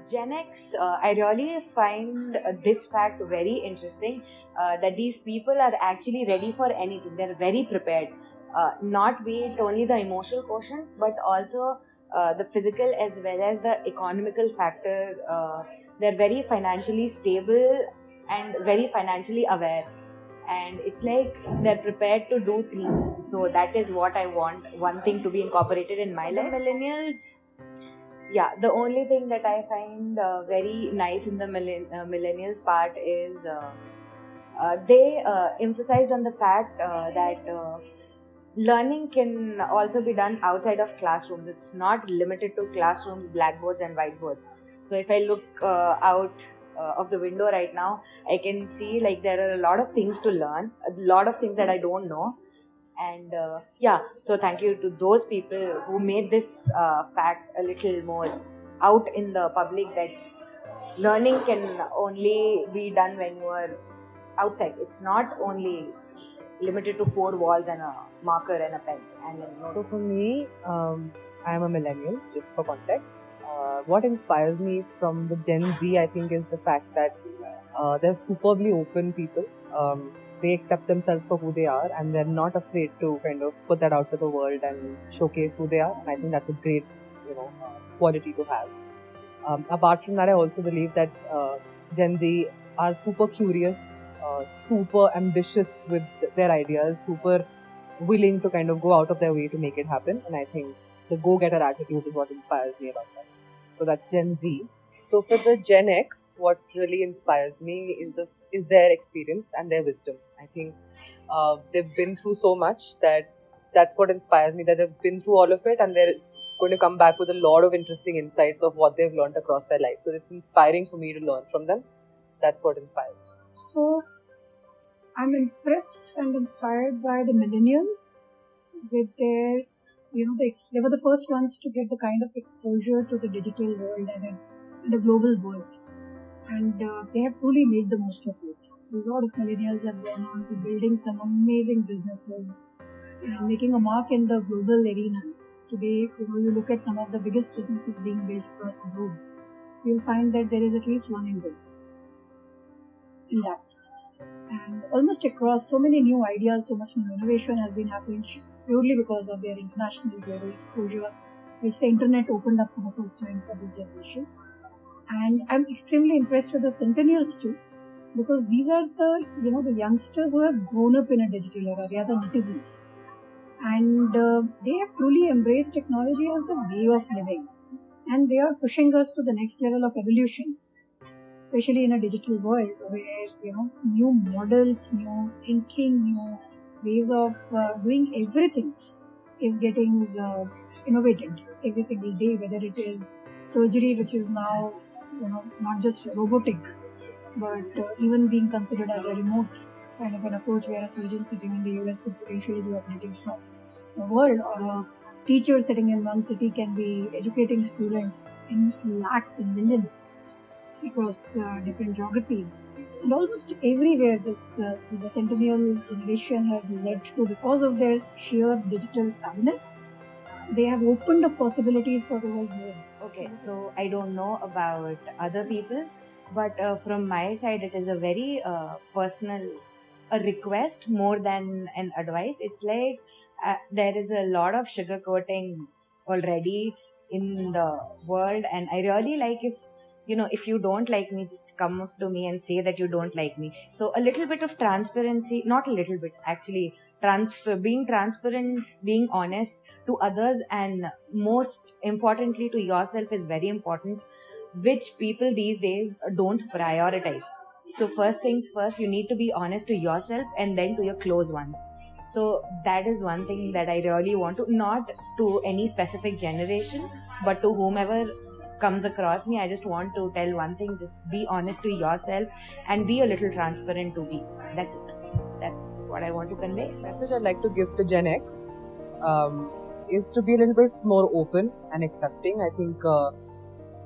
Gen X, I really find this fact very interesting, that these people are actually ready for anything. They're very prepared. Not be it only the emotional quotient, but also the physical as well as the economical factor. They're very financially stable and very financially aware. And it's like they're prepared to do things. So that is what I want. One thing to be incorporated in my life. The millennials, yeah, the only thing that I find very nice in the millennials part is they emphasized on the fact that learning can also be done outside of classrooms. It's not limited to classrooms, blackboards, and whiteboards. So if I look out of the window right now, I can see like there are a lot of things to learn, a lot of things that I don't know. And so thank you to those people who made this fact a little more out in the public, that learning can only be done when you are outside. It's not only limited to four walls and a marker and a pen and a note. So for me, I am a millennial, just for context. What inspires me from the Gen Z, I think, is the fact that they're superbly open people. They accept themselves for who they are, and they're not afraid to kind of put that out to the world and showcase who they are. And I think that's a great, quality to have. Apart from that, I also believe that Gen Z are super curious, super ambitious with their ideas, super willing to kind of go out of their way to make it happen. And I think the go-getter attitude is what inspires me about that. So that's Gen Z. So for the Gen X, what really inspires me is their experience and their wisdom. I think they've been through so much that's what inspires me, that they've been through all of it and they're going to come back with a lot of interesting insights of what they've learned across their life. So it's inspiring for me to learn from them. That's what inspires me. So I'm impressed and inspired by the millennials with their, they were the first ones to get the kind of exposure to the digital world and the global world. And they have truly made the most of it. A lot of millennials have gone on to building some amazing businesses, making a mark in the global arena. Today, you look at some of the biggest businesses being built across the globe, you'll find that there is at least one Indian in that. And almost across, so many new ideas, so much new innovation has been happening purely because of their international global exposure, which the internet opened up for the first time for this generation. And I'm extremely impressed with the centennials too, because these are the youngsters who have grown up in a digital era. They are the netizens. And they have truly embraced technology as the way of living. And they are pushing us to the next level of evolution, especially in a digital world where, new models, new thinking, new ways of doing everything is getting innovated every single day, whether it is surgery, which is now, not just robotic, but even being considered as a remote kind of an approach where a surgeon sitting in the US could potentially do operating across the world, or a teacher sitting in one city can be educating students in lakhs and millions across different geographies. And almost everywhere the centennial generation has led to, because of their sheer digital savviness, they have opened up possibilities for the whole world. Okay, so I don't know about other people, but from my side, it is a very personal a request more than an advice. It's like there is a lot of sugarcoating already in the world, and I really like if you don't like me, just come up to me and say that you don't like me. So a little bit of transparency, not a little bit, actually, being transparent, being honest to others, and most importantly to yourself is very important, which people these days don't prioritize. So first things first, you need to be honest to yourself and then to your close ones. So that is one thing that I really want to, not to any specific generation, but to whomever comes across me, I just want to tell one thing: just be honest to yourself and be a little transparent to me. That's it. That's what I want to convey. The message I'd like to give to Gen X is to be a little bit more open and accepting. I think a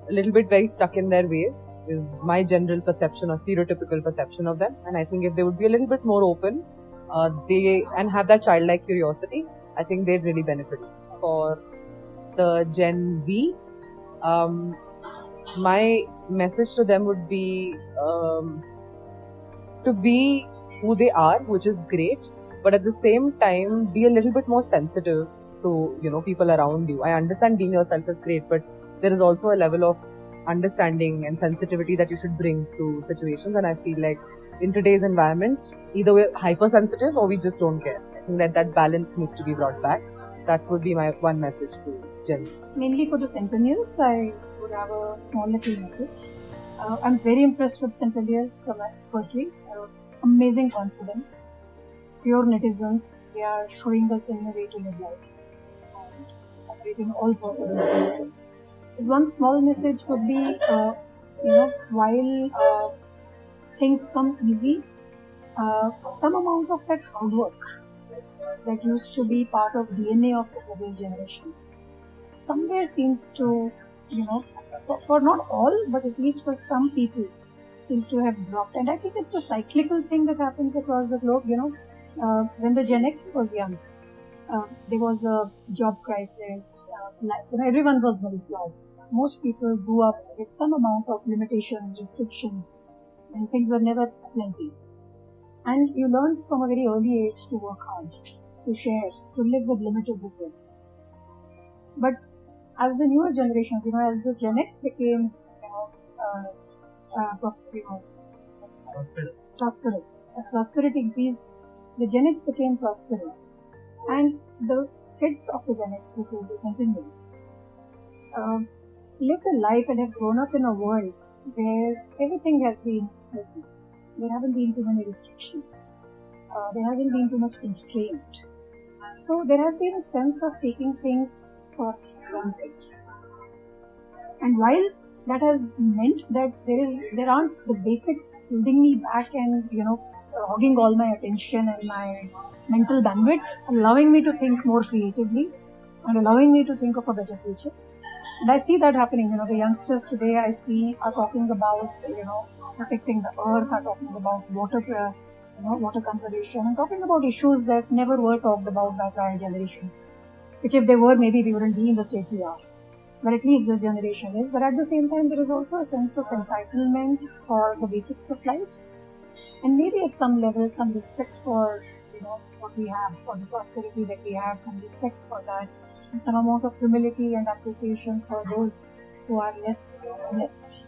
little bit very stuck in their ways is my general perception or stereotypical perception of them. And I think if they would be a little bit more open and have that childlike curiosity, I think they'd really benefit. For the Gen Z, my message to them would be to be who they are, which is great, but at the same time be a little bit more sensitive to people around you. I understand being yourself is great, but there is also a level of understanding and sensitivity that you should bring to situations, and I feel like in today's environment either we're hypersensitive or we just don't care. I think that balance needs to be brought back. That would be my one message to Gen Z. Mainly for the Centennials, I would have a small little message. I'm very impressed with Centennials. Firstly, amazing confidence, pure netizens. They are showing us a new way to live life and operating all possibilities. One small message would be, while things come easy, some amount of that hard work that used to be part of DNA of the previous generations somewhere seems to, for not all, but at least for some people, seems to have dropped. And I think it's a cyclical thing that happens across the globe. When the Gen X was young, there was a job crisis. Everyone was middle class. Most people grew up with some amount of limitations, restrictions, and things were never plenty. And you learned from a very early age to work hard, to share, to live with limited resources. But as the newer generations, as the Gen X became, prosperous, as prosperity increased, the Gen X became prosperous, and the kids of the Gen X, which is the Centennials, lived a life and have grown up in a world where everything has been healthy. There haven't been too many restrictions. There hasn't been too much constraint. So there has been a sense of taking things for granted. And while that has meant that there aren't the basics holding me back and hogging all my attention and my mental bandwidth, allowing me to think more creatively and allowing me to think of a better future. And I see that happening. The youngsters today I see are talking about protecting the earth, are talking about water conservation, and talking about issues that never were talked about by prior generations. Which if they were, maybe we wouldn't be in the state we are. But at least this generation is. But at the same time, there is also a sense of entitlement for the basics of life. And maybe at some level, some respect for, what we have, for the prosperity that we have, some respect for that, and some amount of humility and appreciation for those who are less blessed.